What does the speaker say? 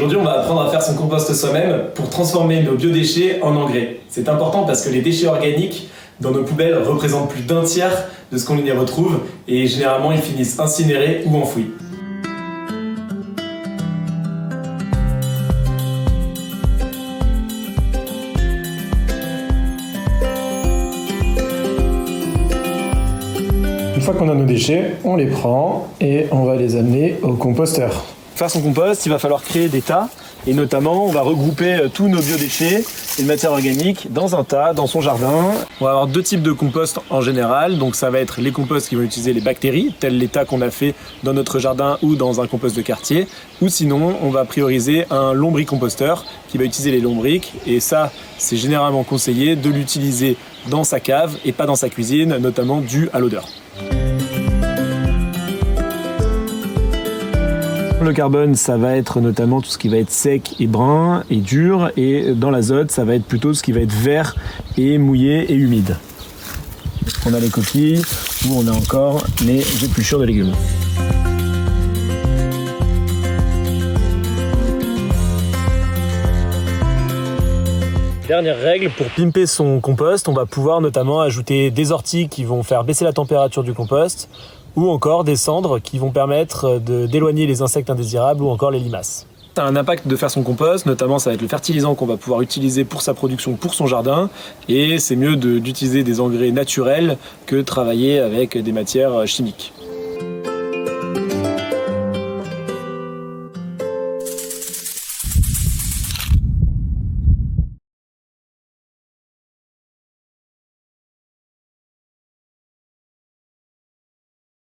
Aujourd'hui, on va apprendre à faire son compost soi-même pour transformer nos biodéchets en engrais. C'est important parce que les déchets organiques dans nos poubelles représentent plus d'un tiers de ce qu'on y retrouve et généralement ils finissent incinérés ou enfouis. Une fois qu'on a nos déchets, on les prend et on va les amener au composteur. Pour faire son compost, il va falloir créer des tas et notamment on va regrouper tous nos biodéchets et matières organiques dans un tas, dans son jardin. On va avoir deux types de compost en général, donc ça va être les composts qui vont utiliser les bactéries, tels les tas qu'on a fait dans notre jardin ou dans un compost de quartier, ou sinon on va prioriser un lombricomposteur qui va utiliser les lombrics et ça c'est généralement conseillé de l'utiliser dans sa cave et pas dans sa cuisine, notamment dû à l'odeur. Le carbone, ça va être notamment tout ce qui va être sec et brun et dur, et dans l'azote, ça va être plutôt ce qui va être vert et mouillé et humide. On a les coquilles ou on a encore les épluchures de légumes. Dernière règle, pour pimper son compost, on va pouvoir notamment ajouter des orties qui vont faire baisser la température du compost, ou encore des cendres qui vont permettre d'éloigner les insectes indésirables ou encore les limaces. Ça a un impact de faire son compost, notamment ça va être le fertilisant qu'on va pouvoir utiliser pour sa production, pour son jardin, et c'est mieux d'utiliser des engrais naturels que de travailler avec des matières chimiques.